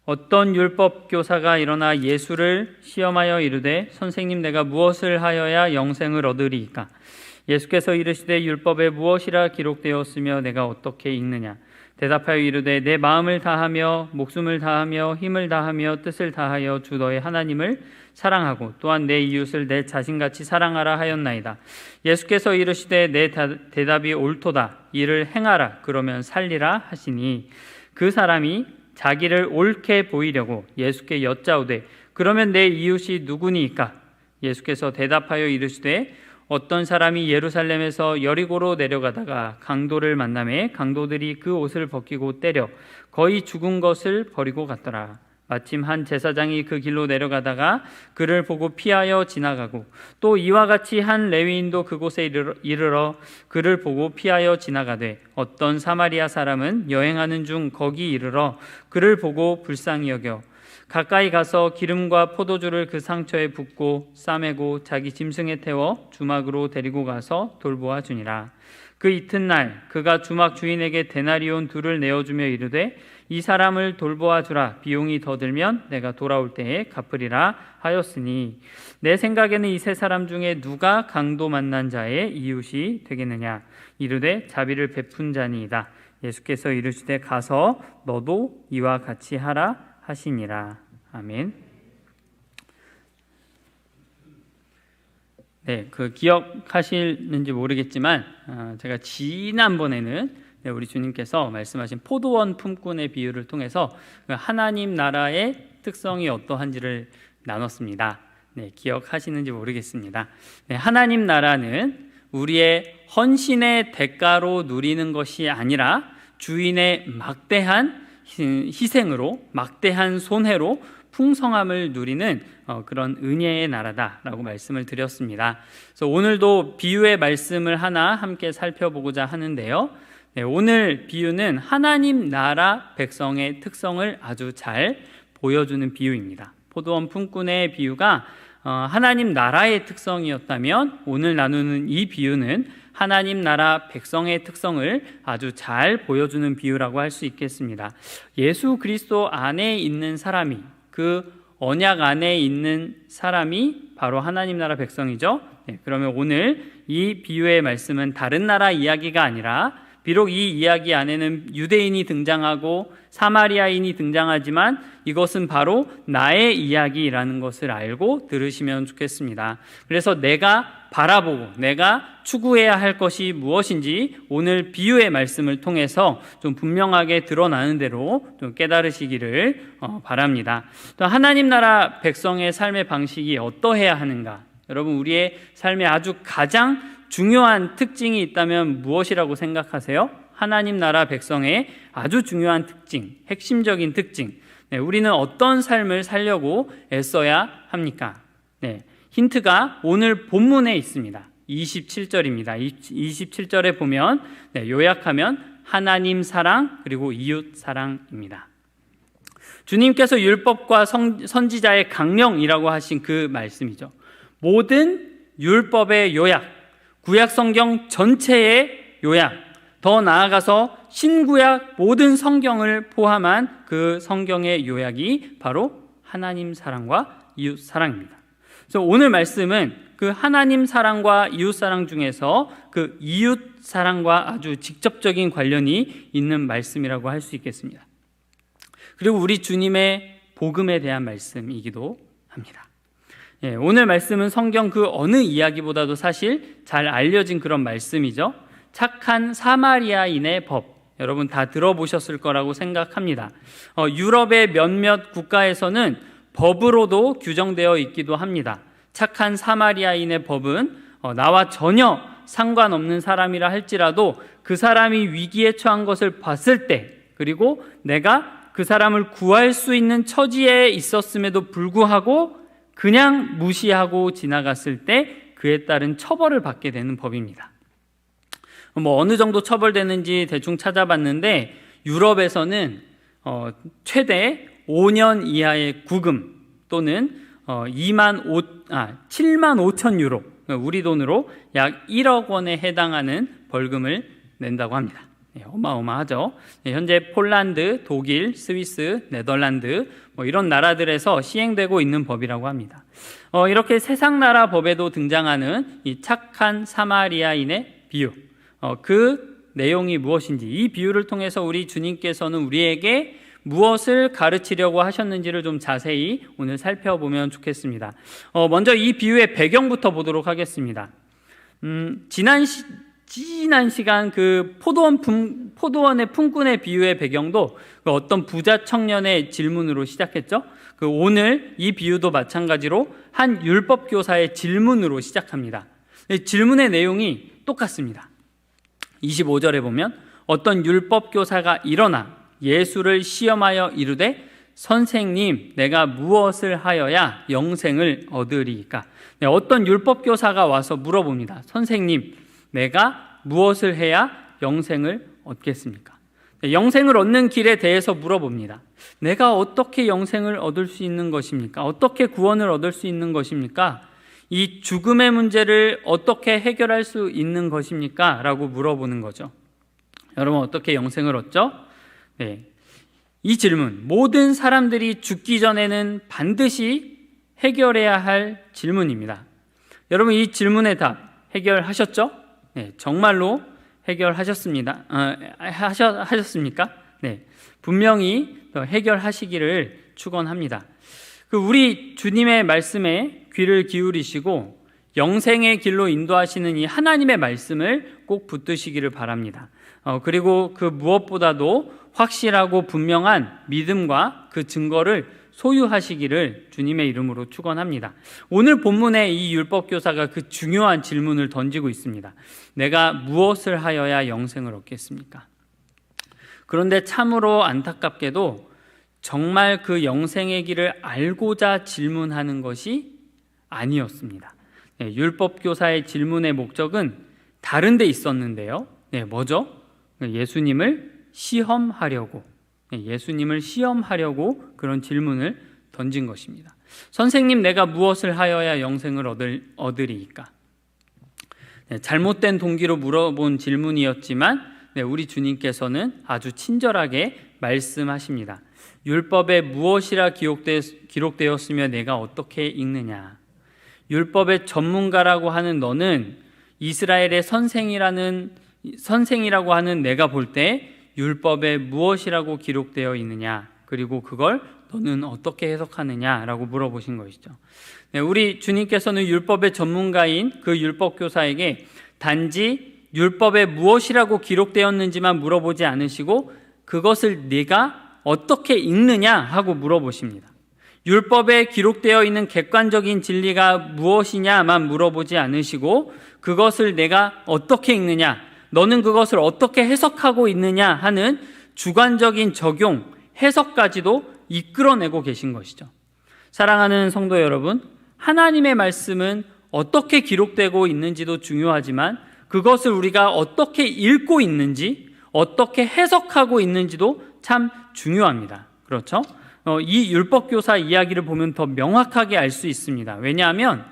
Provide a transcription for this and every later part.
어떤 율법 교사가 일어나 예수를 시험하여 이르되 선생님 내가 무엇을 하여야 영생을 얻으리이까? 예수께서 이르시되 율법에 무엇이라 기록되었으며 내가 어떻게 읽느냐? 대답하여 이르되 내 마음을 다하며 목숨을 다하며 힘을 다하며 뜻을 다하여 주 너의 하나님을 사랑하고 또한 내 이웃을 내 자신같이 사랑하라 하였나이다. 예수께서 이르시되 내 대답이 옳도다. 이를 행하라. 그러면 살리라 하시니 그 사람이 자기를 옳게 보이려고 예수께 여짜오되 그러면 내 이웃이 누구니이까? 예수께서 대답하여 이르시되 어떤 사람이 예루살렘에서 여리고로 내려가다가 강도를 만나매 강도들이 그 옷을 벗기고 때려 거의 죽은 것을 버리고 갔더라. 마침 한 제사장이 그 길로 내려가다가 그를 보고 피하여 지나가고 또 이와 같이 한 레위인도 그곳에 이르러 그를 보고 피하여 지나가되 어떤 사마리아 사람은 여행하는 중 거기 이르러 그를 보고 불쌍히 여겨 가까이 가서 기름과 포도주를 그 상처에 붓고 싸매고 자기 짐승에 태워 주막으로 데리고 가서 돌보아 주니라. 그 이튿날 그가 주막 주인에게 데나리온 2를 내어주며 이르되 이 사람을 돌보아 주라. 비용이 더 들면 내가 돌아올 때에 갚으리라 하였으니 내 생각에는 이 세 사람 중에 누가 강도 만난 자의 이웃이 되겠느냐? 이르되 자비를 베푼 자니이다. 예수께서 이르시되 가서 너도 이와 같이 하라 하시니라. 아멘. 네, 그 기억하시는지 모르겠지만 제가 지난번에는 우리 주님께서 말씀하신 포도원 품꾼의 비유를 통해서 하나님 나라의 특성이 어떠한지를 나눴습니다. 네, 기억하시는지 모르겠습니다. 네, 하나님 나라는 우리의 헌신의 대가로 누리는 것이 아니라 주인의 막대한 희생으로, 막대한 손해로 풍성함을 누리는 그런 은혜의 나라다라고 말씀을 드렸습니다. 그래서 오늘도 비유의 말씀을 하나 함께 살펴보고자 하는데요. 네, 오늘 비유는 하나님 나라 백성의 특성을 아주 잘 보여주는 비유입니다. 포도원 품꾼의 비유가 하나님 나라의 특성이었다면 오늘 나누는 이 비유는 하나님 나라 백성의 특성을 아주 잘 보여주는 비유라고 할 수 있겠습니다. 예수 그리스도 안에 있는 사람이, 그 언약 안에 있는 사람이 바로 하나님 나라 백성이죠. 네, 그러면 오늘 이 비유의 말씀은 다른 나라 이야기가 아니라 비록 이 이야기 안에는 유대인이 등장하고 사마리아인이 등장하지만 이것은 바로 나의 이야기라는 것을 알고 들으시면 좋겠습니다. 그래서 내가 바라보고 내가 추구해야 할 것이 무엇인지 오늘 비유의 말씀을 통해서 좀 분명하게 드러나는 대로 좀 깨달으시기를 바랍니다. 또 하나님 나라 백성의 삶의 방식이 어떠해야 하는가? 여러분, 우리의 삶에 아주 가장 중요한 특징이 있다면 무엇이라고 생각하세요? 하나님 나라 백성의 아주 중요한 특징, 핵심적인 특징. 네, 우리는 어떤 삶을 살려고 애써야 합니까? 네, 힌트가 오늘 본문에 있습니다. 27절입니다. 27절에 보면 요약하면 하나님 사랑 그리고 이웃 사랑입니다. 주님께서 율법과 선지자의 강령이라고 하신 그 말씀이죠. 모든 율법의 요약, 구약 성경 전체의 요약, 더 나아가서 신구약 모든 성경을 포함한 그 성경의 요약이 바로 하나님 사랑과 이웃 사랑입니다. 그래서 오늘 말씀은 그 하나님 사랑과 이웃 사랑 중에서 그 이웃 사랑과 아주 직접적인 관련이 있는 말씀이라고 할 수 있겠습니다. 그리고 우리 주님의 복음에 대한 말씀이기도 합니다. 예, 오늘 말씀은 성경 그 어느 이야기보다도 사실 잘 알려진 그런 말씀이죠. 착한 사마리아인의 법, 여러분 다 들어보셨을 거라고 생각합니다. 유럽의 몇몇 국가에서는 법으로도 규정되어 있기도 합니다. 착한 사마리아인의 법은 나와 전혀 상관없는 사람이라 할지라도 그 사람이 위기에 처한 것을 봤을 때, 그리고 내가 그 사람을 구할 수 있는 처지에 있었음에도 불구하고 그냥 무시하고 지나갔을 때 그에 따른 처벌을 받게 되는 법입니다. 어느 정도 처벌되는지 대충 찾아봤는데 유럽에서는 최대 5년 이하의 구금 또는 7만 5천 유로, 우리 돈으로 약 1억 원에 해당하는 벌금을 낸다고 합니다. 어마어마하죠. 현재 폴란드, 독일, 스위스, 네덜란드 이런 나라들에서 시행되고 있는 법이라고 합니다. 이렇게 세상 나라 법에도 등장하는 이 착한 사마리아인의 비유, 그 내용이 무엇인지, 이 비유를 통해서 우리 주님께서는 우리에게 무엇을 가르치려고 하셨는지를 좀 자세히 오늘 살펴보면 좋겠습니다. 먼저 이 비유의 배경부터 보도록 하겠습니다. 지난 시간 그 포도원의 품꾼의 비유의 배경도 그 어떤 부자 청년의 질문으로 시작했죠. 그 오늘 이 비유도 마찬가지로 한 율법 교사의 질문으로 시작합니다. 질문의 내용이 똑같습니다. 25절에 보면 어떤 율법 교사가 일어나 예수를 시험하여 이르되 선생님, 내가 무엇을 하여야 영생을 얻으리이까? 어떤 율법 교사가 와서 물어봅니다. 선생님, 내가 무엇을 해야 영생을 얻겠습니까? 영생을 얻는 길에 대해서 물어봅니다. 내가 어떻게 영생을 얻을 수 있는 것입니까? 어떻게 구원을 얻을 수 있는 것입니까? 이 죽음의 문제를 어떻게 해결할 수 있는 것입니까? 라고 물어보는 거죠. 여러분, 어떻게 영생을 얻죠? 이 질문, 모든 사람들이 죽기 전에는 반드시 해결해야 할 질문입니다. 여러분, 이 질문의 답 해결하셨죠? 정말로 해결하셨습니다. 하셨습니까? 분명히 해결하시기를 축원합니다. 우리 주님의 말씀에 귀를 기울이시고 영생의 길로 인도하시는 이 하나님의 말씀을 꼭 붙드시기를 바랍니다. 그리고 그 무엇보다도 확실하고 분명한 믿음과 그 증거를 소유하시기를 주님의 이름으로 축원합니다. 오늘 본문에 이 율법교사가 그 중요한 질문을 던지고 있습니다. 내가 무엇을 하여야 영생을 얻겠습니까? 그런데 참으로 안타깝게도 정말 그 영생의 길을 알고자 질문하는 것이 아니었습니다. 율법교사의 질문의 목적은 다른 데 있었는데요. 뭐죠? 예수님을 시험하려고 그런 질문을 던진 것입니다. 선생님, 내가 무엇을 하여야 영생을 얻으리이까? 잘못된 동기로 물어본 질문이었지만 우리 주님께서는 아주 친절하게 말씀하십니다. 율법에 무엇이라 기록되었으며 내가 어떻게 읽느냐? 율법의 전문가라고 하는 너는 이스라엘의 선생이라고 하는 내가 볼 때 율법에 무엇이라고 기록되어 있느냐, 그리고 그걸 너는 어떻게 해석하느냐라고 물어보신 것이죠. 우리 주님께서는 율법의 전문가인 그 율법교사에게 단지 율법에 무엇이라고 기록되었는지만 물어보지 않으시고 그것을 네가 어떻게 읽느냐 하고 물어보십니다. 율법에 기록되어 있는 객관적인 진리가 무엇이냐만 물어보지 않으시고 그것을 내가 어떻게 읽느냐, 너는 그것을 어떻게 해석하고 있느냐 하는 주관적인 적용, 해석까지도 이끌어내고 계신 것이죠. 사랑하는 성도 여러분, 하나님의 말씀은 어떻게 기록되고 있는지도 중요하지만 그것을 우리가 어떻게 읽고 있는지, 어떻게 해석하고 있는지도 참 중요합니다. 그렇죠? 이 율법교사 이야기를 보면 더 명확하게 알 수 있습니다. 왜냐하면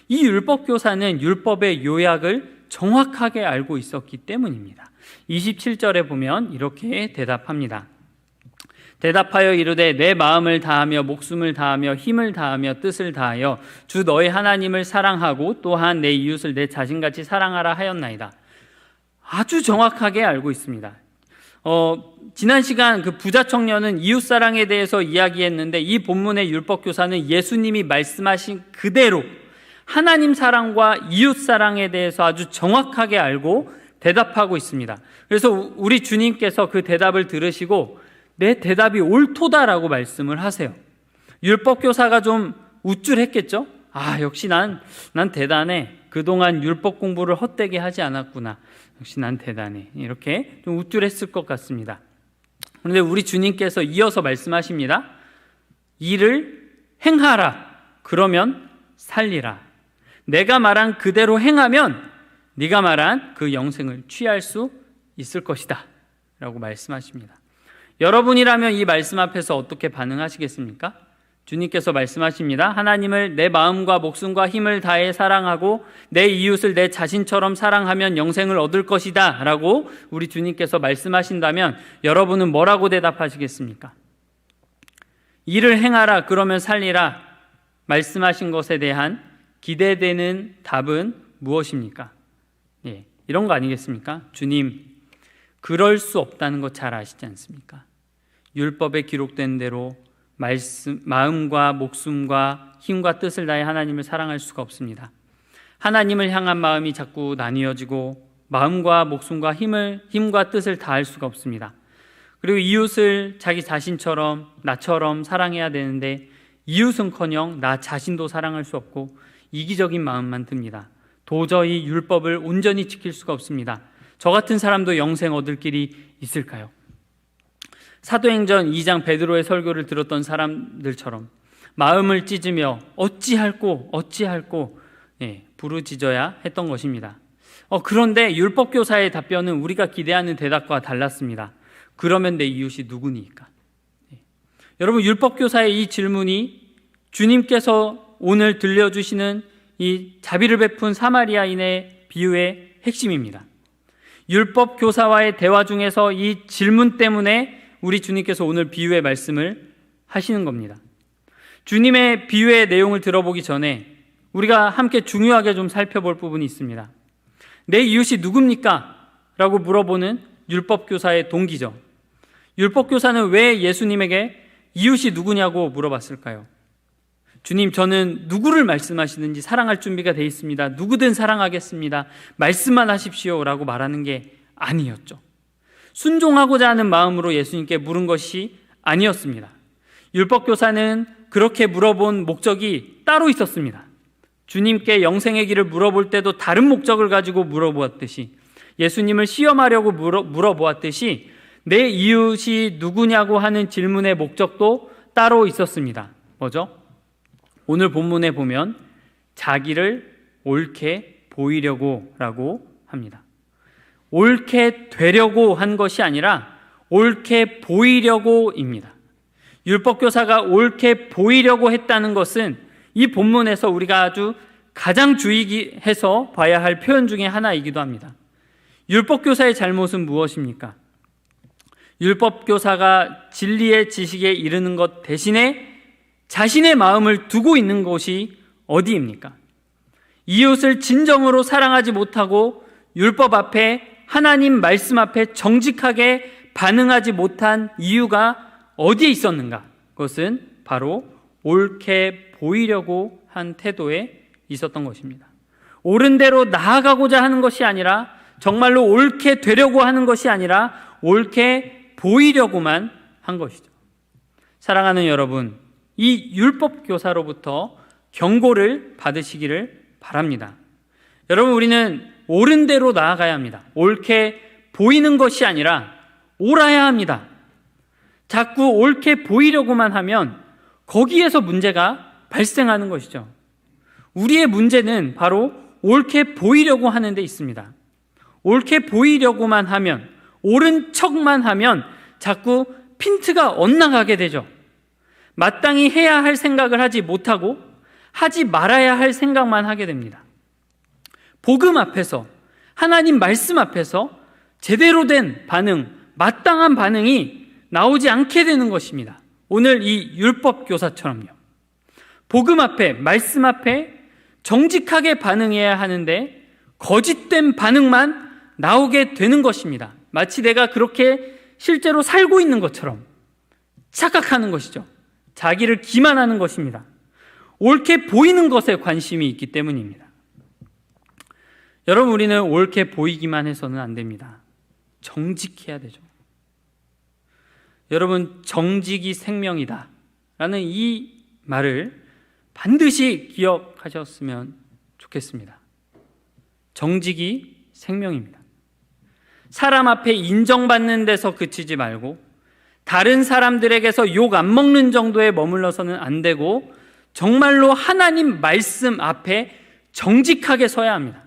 이 율법교사는 율법의 요약을 정확하게 알고 있었기 때문입니다. 27절에 보면 이렇게 대답합니다. 대답하여 이르되 내 마음을 다하며 목숨을 다하며 힘을 다하며 뜻을 다하여 주 너의 하나님을 사랑하고 또한 내 이웃을 내 자신같이 사랑하라 하였나이다. 아주 정확하게 알고 있습니다. 지난 시간 그 부자 청년은 이웃사랑에 대해서 이야기했는데 이 본문의 율법교사는 예수님이 말씀하신 그대로 하나님 사랑과 이웃사랑에 대해서 아주 정확하게 알고 대답하고 있습니다. 그래서 우리 주님께서 그 대답을 들으시고 내 대답이 옳도다라고 말씀을 하세요. 율법교사가 좀 우쭐했겠죠? 역시 난 대단해. 그동안 율법 공부를 헛되게 하지 않았구나. 역시 난 대단해. 이렇게 좀 우쭐했을 것 같습니다. 그런데 우리 주님께서 이어서 말씀하십니다. 이를 행하라. 그러면 살리라. 내가 말한 그대로 행하면 네가 말한 그 영생을 취할 수 있을 것이다 라고 말씀하십니다. 여러분이라면 이 말씀 앞에서 어떻게 반응하시겠습니까? 주님께서 말씀하십니다. 하나님을 내 마음과 목숨과 힘을 다해 사랑하고 내 이웃을 내 자신처럼 사랑하면 영생을 얻을 것이다 라고 우리 주님께서 말씀하신다면 여러분은 뭐라고 대답하시겠습니까? 이를 행하라 그러면 살리라 말씀하신 것에 대한 기대되는 답은 무엇입니까? 이런 거 아니겠습니까? 주님, 그럴 수 없다는 거 잘 아시지 않습니까? 율법에 기록된 대로 마음과 목숨과 힘과 뜻을 다해 하나님을 사랑할 수가 없습니다. 하나님을 향한 마음이 자꾸 나뉘어지고 마음과 목숨과 힘과 뜻을 다할 수가 없습니다. 그리고 이웃을 자기 자신처럼 나처럼 사랑해야 되는데 이웃은커녕 나 자신도 사랑할 수 없고 이기적인 마음만 듭니다. 도저히 율법을 온전히 지킬 수가 없습니다. 저 같은 사람도 영생 얻을 길이 있을까요? 사도행전 2장 베드로의 설교를 들었던 사람들처럼 마음을 찢으며 어찌할꼬 부르짖어야 했던 것입니다. 그런데 율법교사의 답변은 우리가 기대하는 대답과 달랐습니다. 그러면 내 이웃이 누구니까? 여러분, 율법교사의 이 질문이 주님께서 오늘 들려주시는 이 자비를 베푼 사마리아인의 비유의 핵심입니다. 율법교사와의 대화 중에서 이 질문 때문에 우리 주님께서 오늘 비유의 말씀을 하시는 겁니다. 주님의 비유의 내용을 들어보기 전에 우리가 함께 중요하게 좀 살펴볼 부분이 있습니다. 내 이웃이 누굽니까? 라고 물어보는 율법교사의 동기죠. 율법교사는 왜 예수님에게 이웃이 누구냐고 물어봤을까요? 주님, 저는 누구를 말씀하시는지 사랑할 준비가 되어 있습니다. 누구든 사랑하겠습니다. 말씀만 하십시오 라고 말하는 게 아니었죠. 순종하고자 하는 마음으로 예수님께 물은 것이 아니었습니다. 율법교사는 그렇게 물어본 목적이 따로 있었습니다. 주님께 영생의 길을 물어볼 때도 다른 목적을 가지고 물어보았듯이, 예수님을 시험하려고 물어보았듯이 내 이웃이 누구냐고 하는 질문의 목적도 따로 있었습니다. 뭐죠? 오늘 본문에 보면 자기를 옳게 보이려고 라고 합니다. 옳게 되려고 한 것이 아니라 옳게 보이려고입니다. 율법교사가 옳게 보이려고 했다는 것은 이 본문에서 우리가 아주 가장 주의해서 봐야 할 표현 중에 하나이기도 합니다. 율법교사의 잘못은 무엇입니까? 율법교사가 진리의 지식에 이르는 것 대신에 자신의 마음을 두고 있는 곳이 어디입니까? 이웃을 진정으로 사랑하지 못하고 율법 앞에, 하나님 말씀 앞에 정직하게 반응하지 못한 이유가 어디에 있었는가? 그것은 바로 옳게 보이려고 한 태도에 있었던 것입니다. 옳은 대로 나아가고자 하는 것이 아니라, 정말로 옳게 되려고 하는 것이 아니라 옳게 보이려고만 한 것이죠. 사랑하는 여러분, 이 율법교사로부터 경고를 받으시기를 바랍니다. 여러분, 우리는 옳은 대로 나아가야 합니다. 옳게 보이는 것이 아니라 옳아야 합니다. 자꾸 옳게 보이려고만 하면 거기에서 문제가 발생하는 것이죠. 우리의 문제는 바로 옳게 보이려고 하는 데 있습니다. 옳게 보이려고만 하면, 옳은 척만 하면 자꾸 핀트가 엇나가게 되죠. 마땅히 해야 할 생각을 하지 못하고 하지 말아야 할 생각만 하게 됩니다. 복음 앞에서, 하나님 말씀 앞에서 제대로 된 반응, 마땅한 반응이 나오지 않게 되는 것입니다. 오늘 이 율법교사처럼요. 복음 앞에, 말씀 앞에 정직하게 반응해야 하는데 거짓된 반응만 나오게 되는 것입니다. 마치 내가 그렇게 실제로 살고 있는 것처럼 착각하는 것이죠. 자기를 기만하는 것입니다. 옳게 보이는 것에 관심이 있기 때문입니다. 여러분, 우리는 옳게 보이기만 해서는 안 됩니다. 정직해야 되죠. 여러분, 정직이 생명이다 라는 이 말을 반드시 기억하셨으면 좋겠습니다. 정직이 생명입니다. 사람 앞에 인정받는 데서 그치지 말고 다른 사람들에게서 욕 안 먹는 정도에 머물러서는 안 되고 정말로 하나님 말씀 앞에 정직하게 서야 합니다.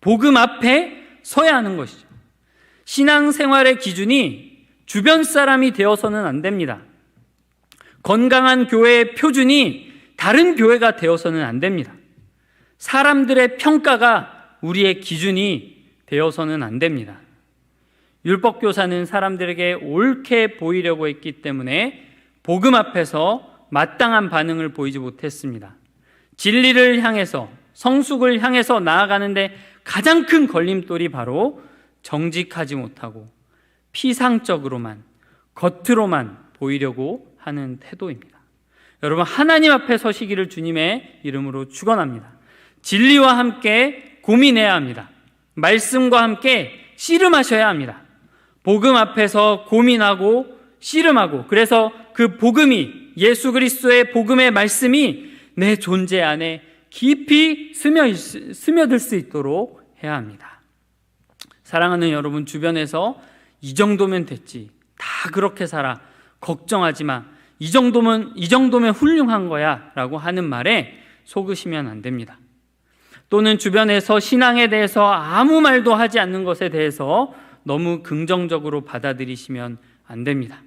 복음 앞에 서야 하는 것이죠. 신앙생활의 기준이 주변 사람이 되어서는 안 됩니다. 건강한 교회의 표준이 다른 교회가 되어서는 안 됩니다. 사람들의 평가가 우리의 기준이 되어서는 안 됩니다. 율법교사는 사람들에게 옳게 보이려고 했기 때문에 복음 앞에서 마땅한 반응을 보이지 못했습니다. 진리를 향해서, 성숙을 향해서 나아가는데 가장 큰 걸림돌이 바로 정직하지 못하고 피상적으로만, 겉으로만 보이려고 하는 태도입니다. 여러분, 하나님 앞에 서시기를 주님의 이름으로 축원합니다. 진리와 함께 고민해야 합니다. 말씀과 함께 씨름하셔야 합니다. 복음 앞에서 고민하고 씨름하고, 그래서 그 복음이, 예수 그리스도의 복음의 말씀이 내 존재 안에 깊이 스며들 수 있도록 해야 합니다. 사랑하는 여러분, 주변에서 이 정도면 됐지, 다 그렇게 살아, 걱정하지 마, 이 정도면 훌륭한 거야 라고 하는 말에 속으시면 안 됩니다. 또는 주변에서 신앙에 대해서 아무 말도 하지 않는 것에 대해서 너무 긍정적으로 받아들이시면 안 됩니다.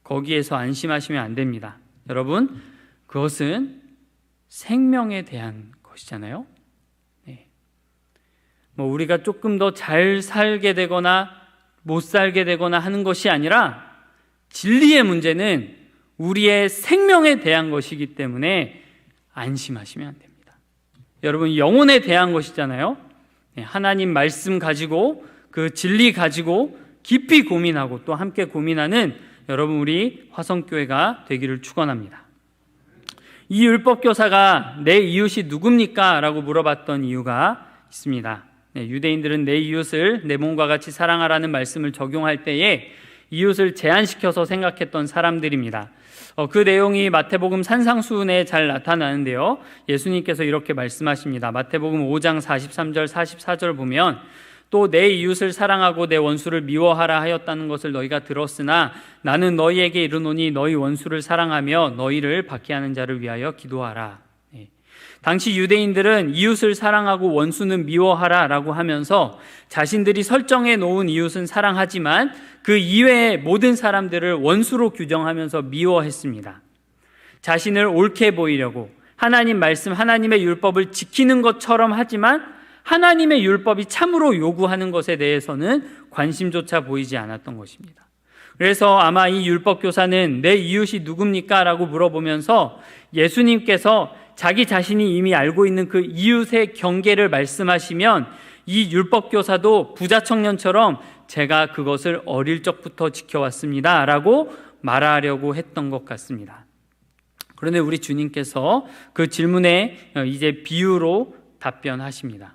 거기에서 안심하시면 안 됩니다. 여러분, 그것은 생명에 대한 것이잖아요. 네. 우리가 조금 더 잘 살게 되거나 못 살게 되거나 하는 것이 아니라 진리의 문제는 우리의 생명에 대한 것이기 때문에 안심하시면 안 됩니다. 여러분, 영혼에 대한 것이잖아요. 네. 하나님 말씀 가지고, 그 진리 가지고 깊이 고민하고 또 함께 고민하는 여러분, 우리 화성교회가 되기를 축원합니다. 이 율법교사가 내 이웃이 누굽니까? 라고 물어봤던 이유가 있습니다. 네, 유대인들은 내 이웃을 내 몸과 같이 사랑하라는 말씀을 적용할 때에 이웃을 제한시켜서 생각했던 사람들입니다. 그 내용이 마태복음 산상수훈에 잘 나타나는데요, 예수님께서 이렇게 말씀하십니다. 마태복음 5장 43절 44절 보면, 또 내 이웃을 사랑하고 내 원수를 미워하라 하였다는 것을 너희가 들었으나 나는 너희에게 이르노니 너희 원수를 사랑하며 너희를 박해하는 자를 위하여 기도하라. 네. 당시 유대인들은 이웃을 사랑하고 원수는 미워하라 라고 하면서 자신들이 설정해 놓은 이웃은 사랑하지만 그 이외의 모든 사람들을 원수로 규정하면서 미워했습니다. 자신을 옳게 보이려고 하나님 말씀, 하나님의 율법을 지키는 것처럼 하지만 하나님의 율법이 참으로 요구하는 것에 대해서는 관심조차 보이지 않았던 것입니다. 그래서 아마 이 율법교사는 내 이웃이 누굽니까? 라고 물어보면서 예수님께서 자기 자신이 이미 알고 있는 그 이웃의 경계를 말씀하시면 이 율법교사도 부자 청년처럼 제가 그것을 어릴 적부터 지켜왔습니다 라고 말하려고 했던 것 같습니다. 그런데 우리 주님께서 그 질문에 이제 비유로 답변하십니다.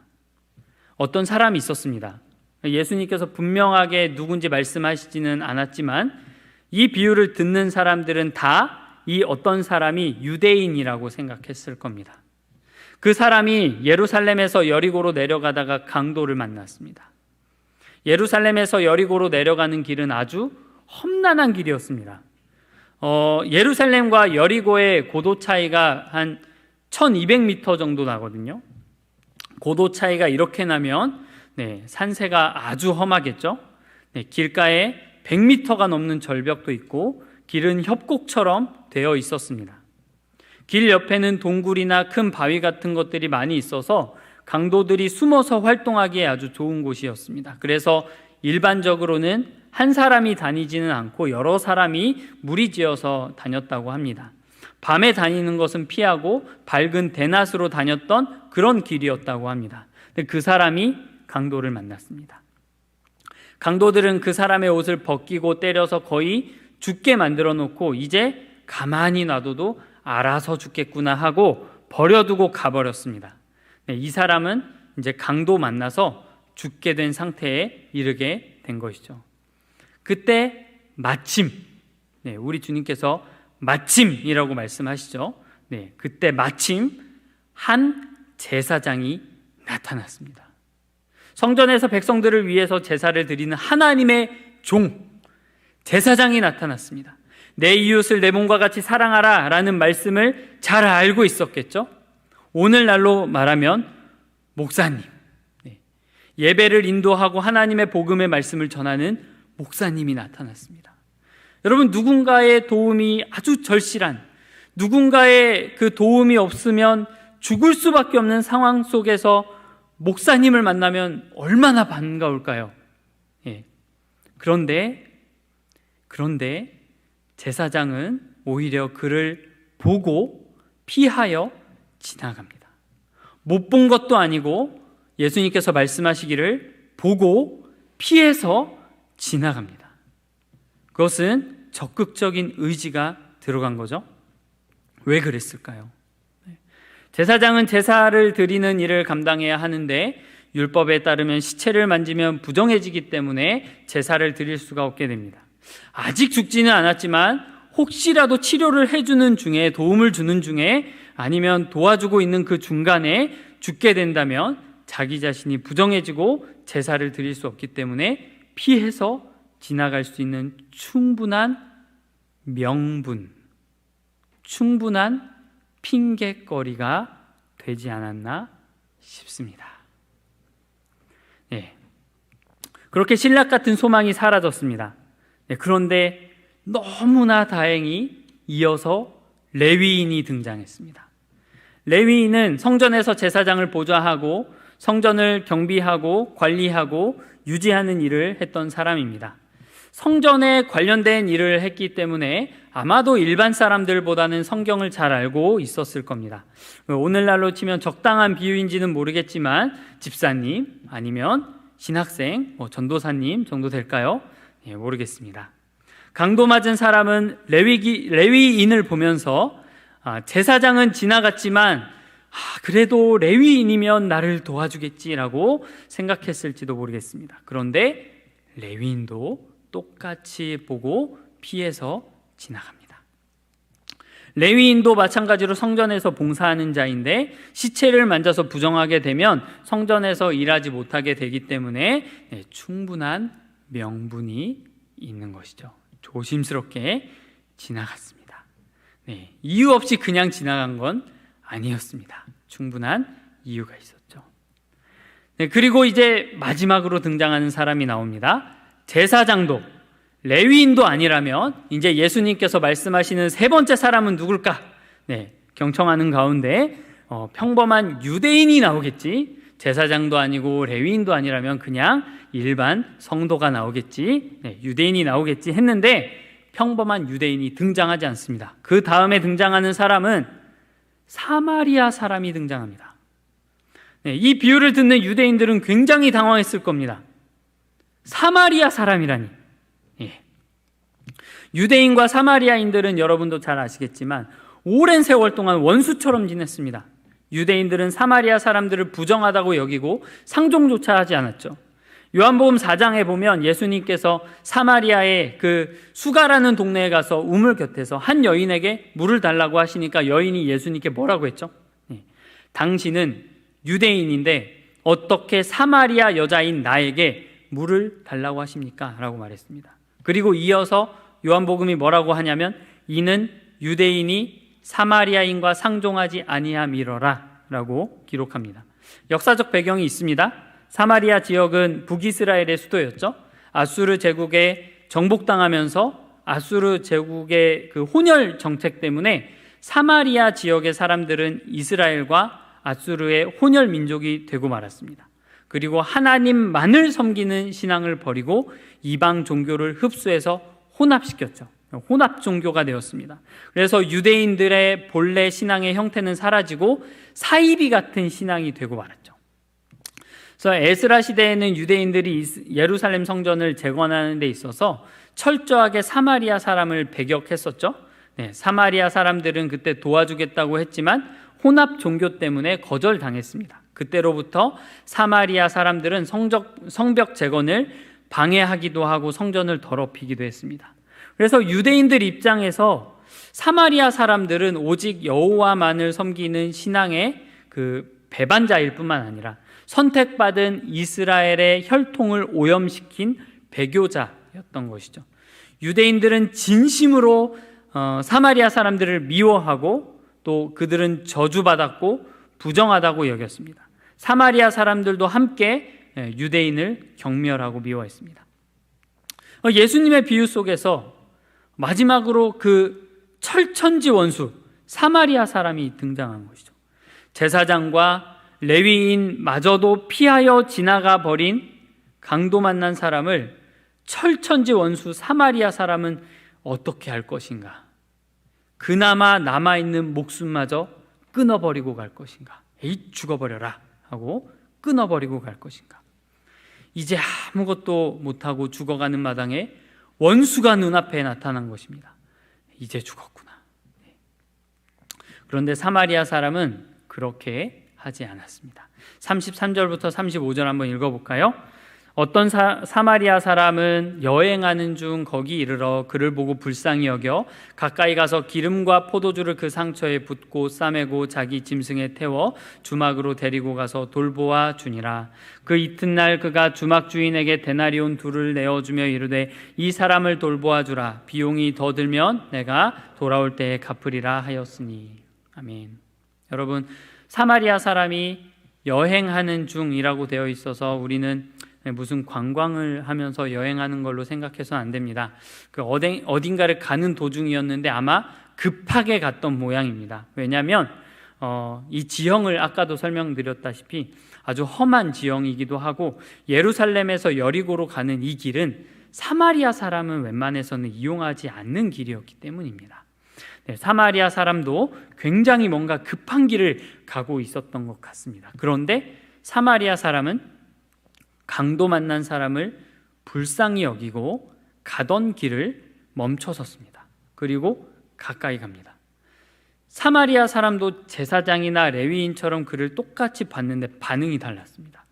어떤 사람이 있었습니다. 예수님께서 분명하게 누군지 말씀하시지는 않았지만 이 비유를 듣는 사람들은 다 이 어떤 사람이 유대인이라고 생각했을 겁니다. 그 사람이 예루살렘에서 여리고로 내려가다가 강도를 만났습니다. 예루살렘에서 여리고로 내려가는 길은 아주 험난한 길이었습니다. 예루살렘과 여리고의 고도 차이가 한 1200m 정도 나거든요. 고도 차이가 이렇게 나면 산세가 아주 험하겠죠. 길가에 100m가 넘는 절벽도 있고 길은 협곡처럼 되어 있었습니다. 길 옆에는 동굴이나 큰 바위 같은 것들이 많이 있어서 강도들이 숨어서 활동하기에 아주 좋은 곳이었습니다. 그래서 일반적으로는 한 사람이 다니지는 않고 여러 사람이 무리지어서 다녔다고 합니다. 밤에 다니는 것은 피하고 밝은 대낮으로 다녔던 그런 길이었다고 합니다. 근데 그 사람이 강도를 만났습니다. 강도들은 그 사람의 옷을 벗기고 때려서 거의 죽게 만들어 놓고 이제 가만히 놔둬도 알아서 죽겠구나 하고 버려두고 가버렸습니다. 이 사람은 이제 강도 만나서 죽게 된 상태에 이르게 된 것이죠. 그때 마침, 우리 주님께서 마침이라고 말씀하시죠. 그때 마침 한 제사장이 나타났습니다. 성전에서 백성들을 위해서 제사를 드리는 하나님의 종, 제사장이 나타났습니다. 내 이웃을 내 몸과 같이 사랑하라 라는 말씀을 잘 알고 있었겠죠. 오늘날로 말하면 목사님, 예배를 인도하고 하나님의 복음의 말씀을 전하는 목사님이 나타났습니다. 여러분, 누군가의 도움이 아주 절실한, 누군가의 그 도움이 없으면 죽을 수밖에 없는 상황 속에서 목사님을 만나면 얼마나 반가울까요? 예. 그런데 제사장은 오히려 그를 보고 피하여 지나갑니다. 못 본 것도 아니고 예수님께서 말씀하시기를 보고 피해서 지나갑니다. 그것은 적극적인 의지가 들어간 거죠. 왜 그랬을까요? 제사장은 제사를 드리는 일을 감당해야 하는데 율법에 따르면 시체를 만지면 부정해지기 때문에 제사를 드릴 수가 없게 됩니다. 아직 죽지는 않았지만 혹시라도 치료를 해주는 중에, 도움을 주는 중에, 아니면 도와주고 있는 그 중간에 죽게 된다면 자기 자신이 부정해지고 제사를 드릴 수 없기 때문에 피해서 지나갈 수 있는 충분한 명분, 충분한 핑계거리가 되지 않았나 싶습니다. 네. 그렇게 신락 같은 소망이 사라졌습니다. 네. 그런데 너무나 다행히 이어서 레위인이 등장했습니다. 레위인은 성전에서 제사장을 보좌하고 성전을 경비하고 관리하고 유지하는 일을 했던 사람입니다. 성전에 관련된 일을 했기 때문에 아마도 일반 사람들보다는 성경을 잘 알고 있었을 겁니다. 오늘날로 치면 적당한 비유인지는 모르겠지만 집사님 아니면 신학생, 전도사님 정도 될까요? 예, 모르겠습니다. 강도 맞은 사람은 레위인을 보면서 제사장은 지나갔지만 그래도 레위인이면 나를 도와주겠지라고 생각했을지도 모르겠습니다. 그런데 레위인도 똑같이 보고 피해서 지나갑니다. 레위인도 마찬가지로 성전에서 봉사하는 자인데 시체를 만져서 부정하게 되면 성전에서 일하지 못하게 되기 때문에 충분한 명분이 있는 것이죠. 조심스럽게 지나갔습니다. 이유 없이 그냥 지나간 건 아니었습니다. 충분한 이유가 있었죠. 그리고 이제 마지막으로 등장하는 사람이 나옵니다. 제사장도 레위인도 아니라면 이제 예수님께서 말씀하시는 세 번째 사람은 누굴까? 경청하는 가운데 평범한 유대인이 나오겠지. 제사장도 아니고 레위인도 아니라면 그냥 일반 성도가 나오겠지. 유대인이 나오겠지 했는데 평범한 유대인이 등장하지 않습니다. 그 다음에 등장하는 사람은 사마리아 사람이 등장합니다. 이 비유를 듣는 유대인들은 굉장히 당황했을 겁니다. 사마리아 사람이라니. 유대인과 사마리아인들은 여러분도 잘 아시겠지만 오랜 세월 동안 원수처럼 지냈습니다. 유대인들은 사마리아 사람들을 부정하다고 여기고 상종조차 하지 않았죠. 요한복음 4장에 보면 예수님께서 사마리아의 그 수가라는 동네에 가서 우물 곁에서 한 여인에게 물을 달라고 하시니까 여인이 예수님께 뭐라고 했죠? 당신은 유대인인데 어떻게 사마리아 여자인 나에게 물을 달라고 하십니까? 라고 말했습니다. 그리고 이어서 요한복음이 뭐라고 하냐면 이는 유대인이 사마리아인과 상종하지 아니함이러라 라고 기록합니다. 역사적 배경이 있습니다. 사마리아 지역은 북이스라엘의 수도였죠. 아수르 제국에 정복당하면서 아수르 제국의 그 혼혈 정책 때문에 사마리아 지역의 사람들은 이스라엘과 아수르의 혼혈 민족이 되고 말았습니다. 그리고 하나님만을 섬기는 신앙을 버리고 이방 종교를 흡수해서 혼합시켰죠. 혼합 종교가 되었습니다. 그래서 유대인들의 본래 신앙의 형태는 사라지고 사이비 같은 신앙이 되고 말았죠. 그래서 에스라 시대에는 유대인들이 예루살렘 성전을 재건하는 데 있어서 철저하게 사마리아 사람을 배격했었죠. 사마리아 사람들은 그때 도와주겠다고 했지만 혼합 종교 때문에 거절당했습니다. 그때로부터 사마리아 사람들은 성벽 재건을 방해하기도 하고 성전을 더럽히기도 했습니다. 그래서 유대인들 입장에서 사마리아 사람들은 오직 여호와만을 섬기는 신앙의 그 배반자일 뿐만 아니라 선택받은 이스라엘의 혈통을 오염시킨 배교자였던 것이죠. 유대인들은 진심으로 사마리아 사람들을 미워하고 또 그들은 저주받았고 부정하다고 여겼습니다. 사마리아 사람들도 함께 유대인을 경멸하고 미워했습니다. 예수님의 비유 속에서 마지막으로 그 철천지 원수 사마리아 사람이 등장한 것이죠. 제사장과 레위인마저도 피하여 지나가 버린 강도 만난 사람을 철천지 원수 사마리아 사람은 어떻게 할 것인가? 그나마 남아있는 목숨마저 끊어버리고 갈 것인가? 에이, 죽어버려라 하고 끊어버리고 갈 것인가? 이제 아무것도 못하고 죽어가는 마당에 원수가 눈앞에 나타난 것입니다. 이제 죽었구나. 그런데 사마리아 사람은 그렇게 하지 않았습니다. 33절부터 35절 한번 읽어볼까요? 어떤 사마리아 사람은 여행하는 중 거기 이르러 그를 보고 불쌍히 여겨 가까이 가서 기름과 포도주를 그 상처에 붓고 싸매고 자기 짐승에 태워 주막으로 데리고 가서 돌보아 주니라. 그 이튿날 그가 주막 주인에게 데나리온 둘을 내어주며 이르되 이 사람을 돌보아 주라. 비용이 더 들면 내가 돌아올 때에 갚으리라 하였으니. 아멘. 여러분, 사마리아 사람이 여행하는 중이라고 되어 있어서 우리는 무슨 관광을 하면서 여행하는 걸로 생각해서는 안 됩니다. 그 어딘가를 가는 도중이었는데 아마 급하게 갔던 모양입니다. 왜냐하면 이 지형을 아까도 설명드렸다시피 아주 험한 지형이기도 하고 예루살렘에서 여리고로 가는 이 길은 사마리아 사람은 웬만해서는 이용하지 않는 길이었기 때문입니다. 사마리아 사람도 굉장히 뭔가 급한 길을 가고 있었던 것 같습니다. 그런데 사마리아 사람은 강도 만난 사람을 불쌍히 여기고 가던 길을 멈춰섰습니다. 그리고 가까이 갑니다. 사마리아 사람도 제사장이나 레위인처럼 그를 똑같이 봤는데 반응이 달랐습니다.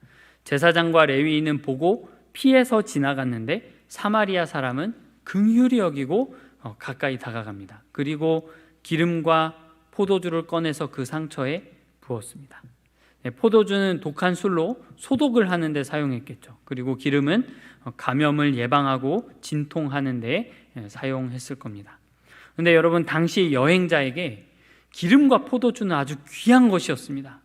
제사장과 레위인은 보고 피해서 지나갔는데 사마리아 사람은 긍휼히 여기고 가까이 다가갑니다. 그리고 기름과 포도주를 꺼내서 그 상처에 부었습니다. 포도주는 독한 술로 소독을 하는 데 사용했겠죠. 그리고 기름은 감염을 예방하고 진통하는 데 사용했을 겁니다. 그런데 여러분, 당시 여행자에게 기름과 포도주는 아주 귀한 것이었습니다.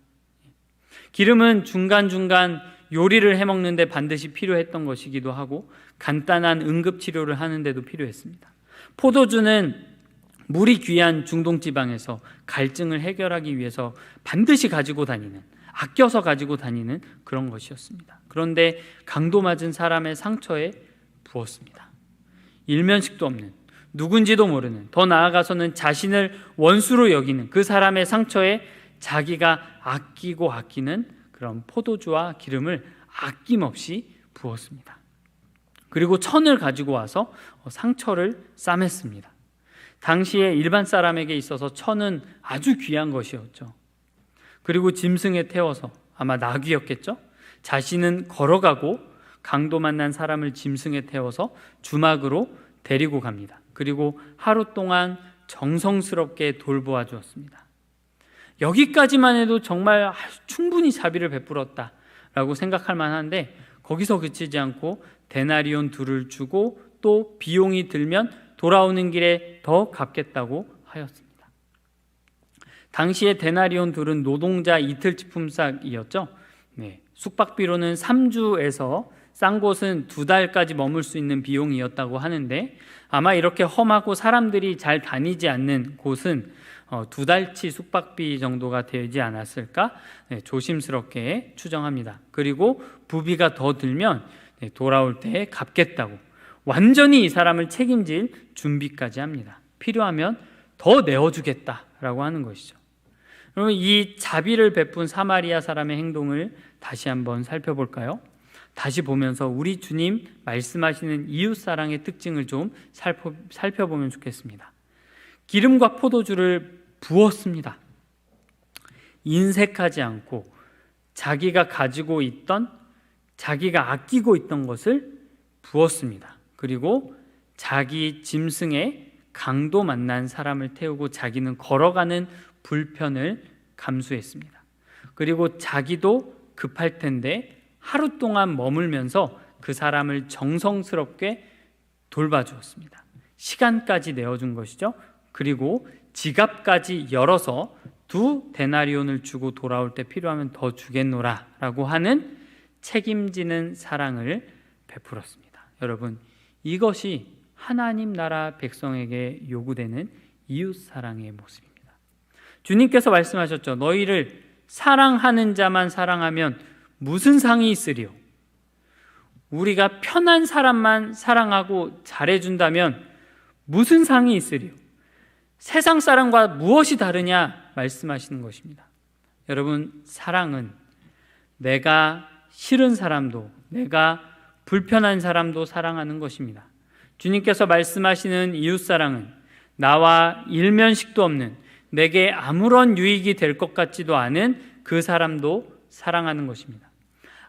기름은 중간중간 요리를 해먹는 데 반드시 필요했던 것이기도 하고 간단한 응급치료를 하는 데도 필요했습니다. 포도주는 물이 귀한 중동지방에서 갈증을 해결하기 위해서 반드시 가지고 다니는, 아껴서 가지고 다니는 그런 것이었습니다. 그런데 강도 맞은 사람의 상처에 부었습니다. 일면식도 없는, 누군지도 모르는, 더 나아가서는 자신을 원수로 여기는 그 사람의 상처에 자기가 아끼고 아끼는 그런 포도주와 기름을 아낌없이 부었습니다. 그리고 천을 가지고 와서 상처를 싸맸습니다. 당시에 일반 사람에게 있어서 천은 아주 귀한 것이었죠. 그리고 짐승에 태워서, 아마 나귀였겠죠? 자신은 걸어가고 강도 만난 사람을 짐승에 태워서 주막으로 데리고 갑니다. 그리고 하루 동안 정성스럽게 돌보아 주었습니다. 여기까지만 해도 정말 충분히 자비를 베풀었다라고 생각할 만한데 거기서 그치지 않고 데나리온 둘을 주고 또 비용이 들면 돌아오는 길에 더 갚겠다고 하였습니다. 당시에 데나리온 둘은 노동자 이틀치 품삯이었죠. 숙박비로는 3주에서 싼 곳은 2달까지 머물 수 있는 비용이었다고 하는데 아마 이렇게 험하고 사람들이 잘 다니지 않는 곳은 2달치 숙박비 정도가 되지 않았을까 조심스럽게 추정합니다. 그리고 부비가 더 들면 돌아올 때 갚겠다고 완전히 이 사람을 책임질 준비까지 합니다. 필요하면 더 내어주겠다라고 하는 것이죠. 그러면 이 자비를 베푼 사마리아 사람의 행동을 다시 한번 살펴볼까요? 다시 보면서 우리 주님 말씀하시는 이웃사랑의 특징을 좀 살펴보면 좋겠습니다. 기름과 포도주를 부었습니다. 인색하지 않고 자기가 가지고 있던, 자기가 아끼고 있던 것을 부었습니다. 그리고 자기 짐승에 강도 만난 사람을 태우고 자기는 걸어가는 불편을 감수했습니다. 그리고 자기도 급할 텐데 하루 동안 머물면서 그 사람을 정성스럽게 돌봐주었습니다. 시간까지 내어준 것이죠. 그리고 지갑까지 열어서 2 데나리온을 주고 돌아올 때 필요하면 더 주겠노라 라고 하는 책임지는 사랑을 베풀었습니다. 여러분, 이것이 하나님 나라 백성에게 요구되는 이웃 사랑의 모습입니다. 주님께서 말씀하셨죠. 너희를 사랑하는 자만 사랑하면 무슨 상이 있으리요? 우리가 편한 사람만 사랑하고 잘해준다면 무슨 상이 있으리요? 세상 사람과 무엇이 다르냐 말씀하시는 것입니다. 여러분, 사랑은 내가 싫은 사람도, 내가 불편한 사람도 사랑하는 것입니다. 주님께서 말씀하시는 이웃사랑은 나와 일면식도 없는, 내게 아무런 유익이 될 것 같지도 않은 그 사람도 사랑하는 것입니다.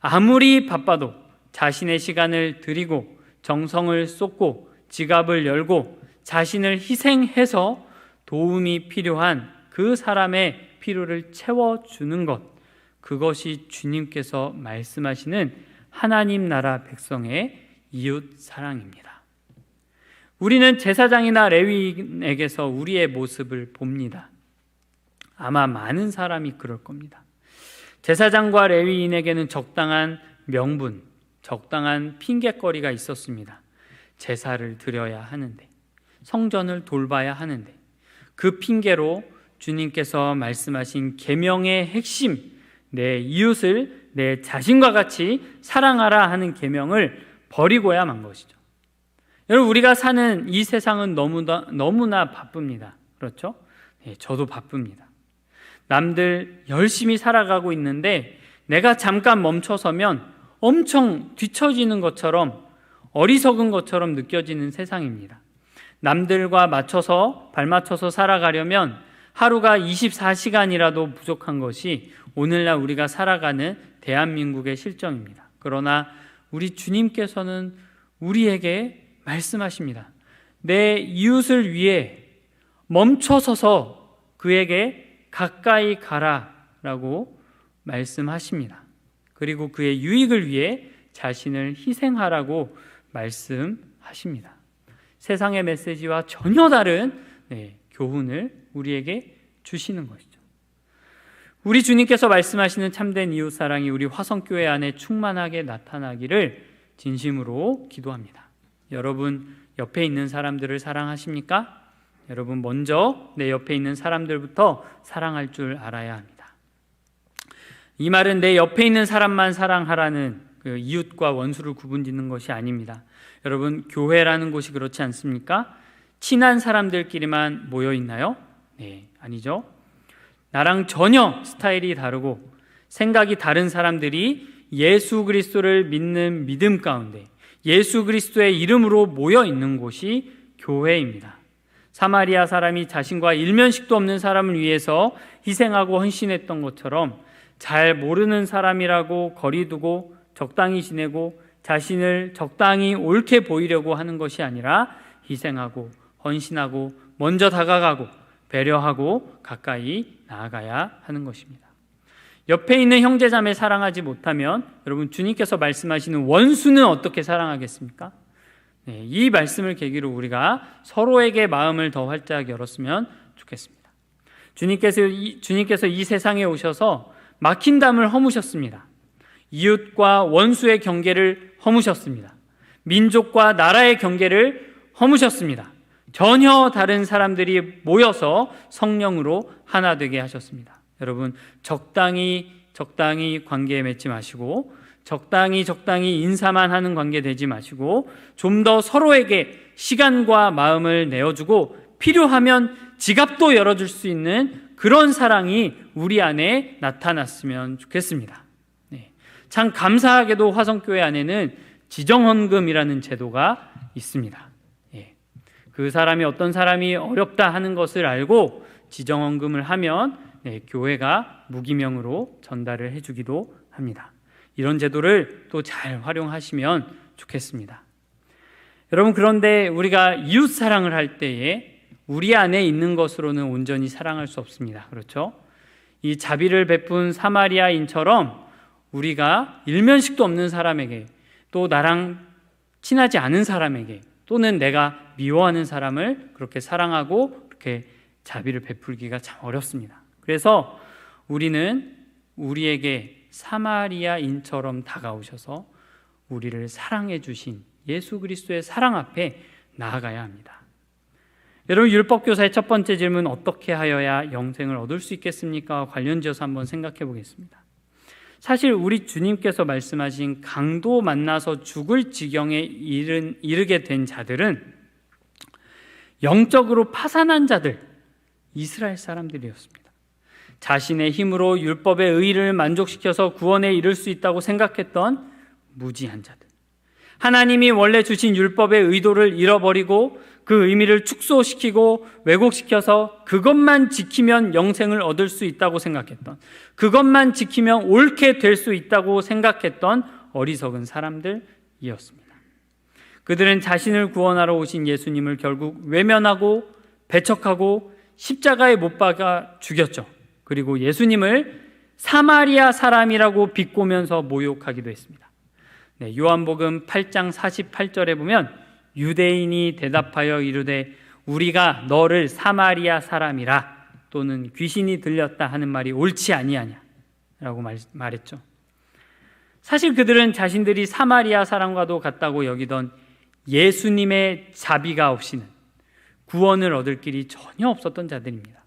아무리 바빠도 자신의 시간을 들이고 정성을 쏟고 지갑을 열고 자신을 희생해서 도움이 필요한 그 사람의 필요를 채워주는 것, 그것이 주님께서 말씀하시는 하나님 나라 백성의 이웃 사랑입니다. 우리는 제사장이나 레위인에게서 우리의 모습을 봅니다. 아마 많은 사람이 그럴 겁니다. 제사장과 레위인에게는 적당한 명분, 적당한 핑곗거리가 있었습니다. 제사를 드려야 하는데, 성전을 돌봐야 하는데, 그 핑계로 주님께서 말씀하신 계명의 핵심, 내 이웃을 내 자신과 같이 사랑하라 하는 계명을 버리고야 만 것이죠. 여러분, 우리가 사는 이 세상은 너무나 바쁩니다. 그렇죠? 네, 저도 바쁩니다. 남들 열심히 살아가고 있는데 내가 잠깐 멈춰서면 엄청 뒤처지는 것처럼, 어리석은 것처럼 느껴지는 세상입니다. 남들과 발맞춰서 살아가려면 하루가 24시간이라도 부족한 것이 오늘날 우리가 살아가는 대한민국의 실정입니다. 그러나 우리 주님께서는 우리에게 말씀하십니다. 내 이웃을 위해 멈춰서서 그에게 가까이 가라라고 말씀하십니다. 그리고 그의 유익을 위해 자신을 희생하라고 말씀하십니다. 세상의 메시지와 전혀 다른 교훈을 우리에게 주시는 것이죠. 우리 주님께서 말씀하시는 참된 이웃사랑이 우리 화성교회 안에 충만하게 나타나기를 진심으로 기도합니다. 여러분, 옆에 있는 사람들을 사랑하십니까? 여러분, 먼저 내 옆에 있는 사람들부터 사랑할 줄 알아야 합니다. 이 말은 내 옆에 있는 사람만 사랑하라는 그 이웃과 원수를 구분짓는 것이 아닙니다. 여러분, 교회라는 곳이 그렇지 않습니까? 친한 사람들끼리만 모여 있나요? 네, 아니죠. 나랑 전혀 스타일이 다르고 생각이 다른 사람들이 예수 그리스도를 믿는 믿음 가운데 예수 그리스도의 이름으로 모여 있는 곳이 교회입니다. 사마리아 사람이 자신과 일면식도 없는 사람을 위해서 희생하고 헌신했던 것처럼 잘 모르는 사람이라고 거리두고 적당히 지내고 자신을 적당히 옳게 보이려고 하는 것이 아니라 희생하고 헌신하고 먼저 다가가고 배려하고 가까이 나아가야 하는 것입니다. 옆에 있는 형제자매 사랑하지 못하면 여러분, 주님께서 말씀하시는 원수는 어떻게 사랑하겠습니까? 네, 이 말씀을 계기로 우리가 서로에게 마음을 더 활짝 열었으면 좋겠습니다. 주님께서 이 세상에 오셔서 막힌 담을 허무셨습니다. 이웃과 원수의 경계를 허무셨습니다. 민족과 나라의 경계를 허무셨습니다. 전혀 다른 사람들이 모여서 성령으로 하나 되게 하셨습니다. 여러분, 적당히 관계에 맺지 마시고 적당히 인사만 하는 관계 되지 마시고 좀 더 서로에게 시간과 마음을 내어주고 필요하면 지갑도 열어줄 수 있는 그런 사랑이 우리 안에 나타났으면 좋겠습니다. 네. 참 감사하게도 화성교회 안에는 지정헌금이라는 제도가 있습니다. 예. 그 사람이 어떤 사람이 어렵다 하는 것을 알고 지정헌금을 하면 교회가 무기명으로 전달을 해주기도 합니다. 이런 제도를 또 잘 활용하시면 좋겠습니다. 여러분, 그런데 우리가 이웃 사랑을 할 때에 우리 안에 있는 것으로는 온전히 사랑할 수 없습니다. 그렇죠? 이 자비를 베푼 사마리아인처럼 우리가 일면식도 없는 사람에게, 또 나랑 친하지 않은 사람에게, 또는 내가 미워하는 사람을 그렇게 사랑하고 그렇게 자비를 베풀기가 참 어렵습니다. 그래서 우리는 우리에게 사마리아인처럼 다가오셔서 우리를 사랑해 주신 예수 그리스도의 사랑 앞에 나아가야 합니다. 여러분, 율법교사의 첫 번째 질문, 어떻게 하여야 영생을 얻을 수 있겠습니까? 관련지어서 한번 생각해 보겠습니다. 사실 우리 주님께서 말씀하신 강도 만나서 죽을 지경에 이르게 된 자들은 영적으로 파산한 자들, 이스라엘 사람들이었습니다. 자신의 힘으로 율법의 의의를 만족시켜서 구원에 이를 수 있다고 생각했던 무지한 자들, 하나님이 원래 주신 율법의 의도를 잃어버리고 그 의미를 축소시키고 왜곡시켜서 그것만 지키면 영생을 얻을 수 있다고 생각했던, 그것만 지키면 옳게 될 수 있다고 생각했던 어리석은 사람들이었습니다. 그들은 자신을 구원하러 오신 예수님을 결국 외면하고 배척하고 십자가에 못 박아 죽였죠. 그리고 예수님을 사마리아 사람이라고 비꼬면서 모욕하기도 했습니다. 요한복음 8장 48절에 보면 유대인이 대답하여 이르되 우리가 너를 사마리아 사람이라 또는 귀신이 들렸다 하는 말이 옳지 아니하냐 라고 말했죠. 사실 그들은 자신들이 사마리아 사람과도 같다고 여기던 예수님의 자비가 없이는 구원을 얻을 길이 전혀 없었던 자들입니다.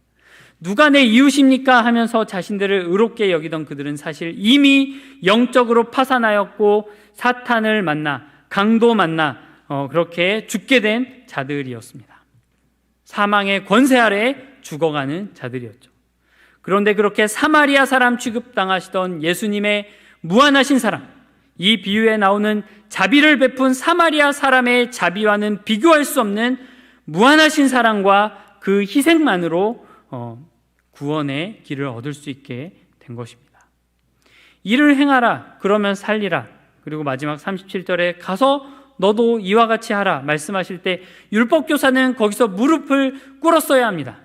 누가 내 이웃입니까? 하면서 자신들을 의롭게 여기던 그들은 사실 이미 영적으로 파산하였고 사탄을 만나, 강도 만나 그렇게 죽게 된 자들이었습니다. 사망의 권세 아래 죽어가는 자들이었죠. 그런데 그렇게 사마리아 사람 취급당하시던 예수님의 무한하신 사랑, 이 비유에 나오는 자비를 베푼 사마리아 사람의 자비와는 비교할 수 없는 무한하신 사랑과 그 희생만으로 구원의 길을 얻을 수 있게 된 것입니다. 이를 행하라, 그러면 살리라. 그리고 마지막 37절에 가서 너도 이와 같이 하라 말씀하실 때 율법교사는 거기서 무릎을 꿇었어야 합니다.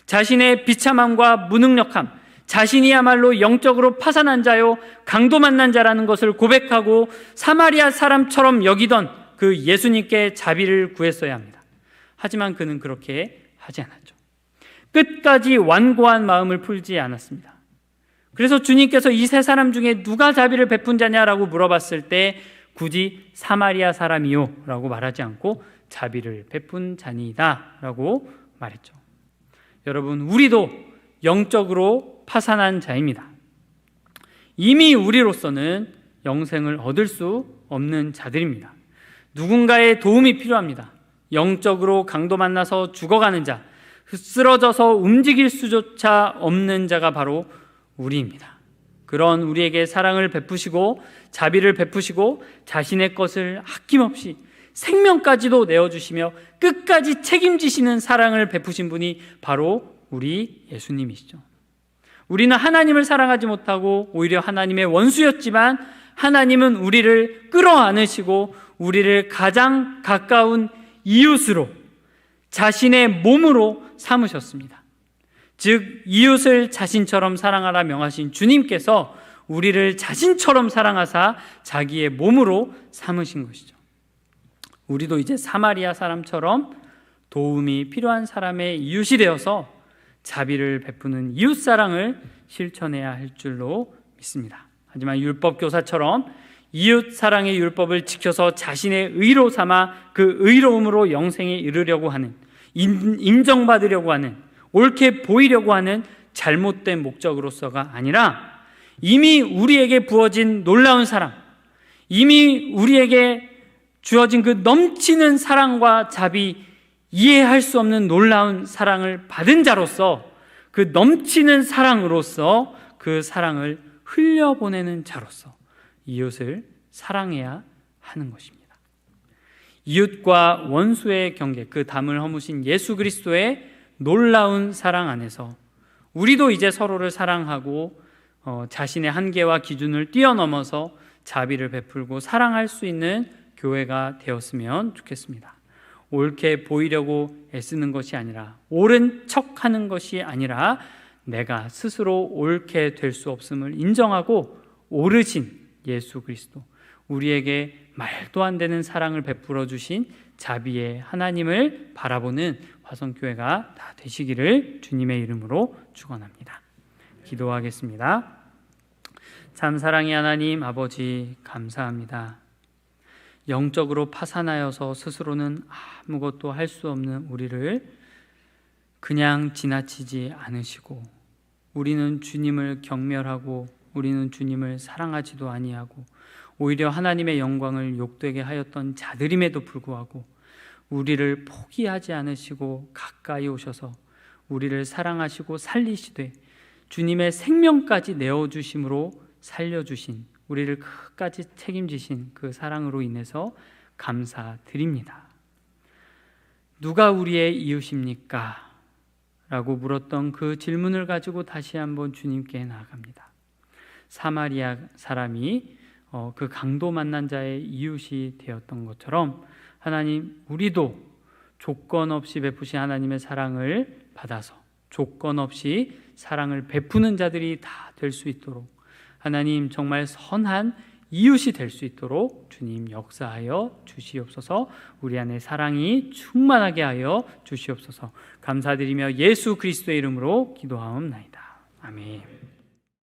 자신의 비참함과 무능력함, 자신이야말로 영적으로 파산한 자요 강도 만난 자라는 것을 고백하고 사마리아 사람처럼 여기던 그 예수님께 자비를 구했어야 합니다. 하지만 그는 그렇게 하지 않았죠. 끝까지 완고한 마음을 풀지 않았습니다. 그래서 주님께서 이 세 사람 중에 누가 자비를 베푼 자냐라고 물어봤을 때 굳이 사마리아 사람이요 라고 말하지 않고 자비를 베푼 자니이다 라고 말했죠. 여러분, 우리도 영적으로 파산한 자입니다. 이미 우리로서는 영생을 얻을 수 없는 자들입니다. 누군가의 도움이 필요합니다. 영적으로 강도 만나서 죽어가는 자, 쓰러져서 움직일 수조차 없는 자가 바로 우리입니다. 그런 우리에게 사랑을 베푸시고 자비를 베푸시고 자신의 것을 아낌없이 생명까지도 내어주시며 끝까지 책임지시는 사랑을 베푸신 분이 바로 우리 예수님이시죠. 우리는 하나님을 사랑하지 못하고 오히려 하나님의 원수였지만 하나님은 우리를 끌어안으시고 우리를 가장 가까운 이웃으로 자신의 몸으로 삼으셨습니다. 즉 이웃을 자신처럼 사랑하라 명하신 주님께서 우리를 자신처럼 사랑하사 자기의 몸으로 삼으신 것이죠. 우리도 이제 사마리아 사람처럼 도움이 필요한 사람의 이웃이 되어서 자비를 베푸는 이웃 사랑을 실천해야 할 줄로 믿습니다. 하지만 율법교사처럼 이웃 사랑의 율법을 지켜서 자신의 의로 삼아 그 의로움으로 영생에 이르려고 하는, 인정받으려고 하는, 옳게 보이려고 하는 잘못된 목적으로서가 아니라 이미 우리에게 부어진 놀라운 사랑, 이미 우리에게 주어진 그 넘치는 사랑과 자비, 이해할 수 없는 놀라운 사랑을 받은 자로서 그 넘치는 사랑으로서 그 사랑을 흘려보내는 자로서 이웃을 사랑해야 하는 것입니다. 이웃과 원수의 경계, 그 담을 허무신 예수 그리스도의 놀라운 사랑 안에서 우리도 이제 서로를 사랑하고 자신의 한계와 기준을 뛰어넘어서 자비를 베풀고 사랑할 수 있는 교회가 되었으면 좋겠습니다. 옳게 보이려고 애쓰는 것이 아니라, 옳은 척하는 것이 아니라 내가 스스로 옳게 될 수 없음을 인정하고 오르신 예수 그리스도, 우리에게 말도 안 되는 사랑을 베풀어 주신 자비의 하나님을 바라보는 화성교회가 다 되시기를 주님의 이름으로 축원합니다. 기도하겠습니다. 참 사랑의 하나님 아버지, 감사합니다. 영적으로 파산하여서 스스로는 아무것도 할 수 없는 우리를 그냥 지나치지 않으시고, 우리는 주님을 경멸하고 우리는 주님을 사랑하지도 아니하고 오히려 하나님의 영광을 욕되게 하였던 자들임에도 불구하고 우리를 포기하지 않으시고 가까이 오셔서 우리를 사랑하시고 살리시되 주님의 생명까지 내어주심으로 살려주신, 우리를 끝까지 책임지신 그 사랑으로 인해서 감사드립니다. 누가 우리의 이웃입니까? 라고 물었던 그 질문을 가지고 다시 한번 주님께 나아갑니다. 사마리아 사람이 그 강도 만난 자의 이웃이 되었던 것처럼 하나님, 우리도 조건 없이 베푸신 하나님의 사랑을 받아서 조건 없이 사랑을 베푸는 자들이 다 될 수 있도록, 하나님 정말 선한 이웃이 될 수 있도록 주님 역사하여 주시옵소서. 우리 안에 사랑이 충만하게 하여 주시옵소서. 감사드리며 예수 그리스도의 이름으로 기도하옵나이다. 아멘.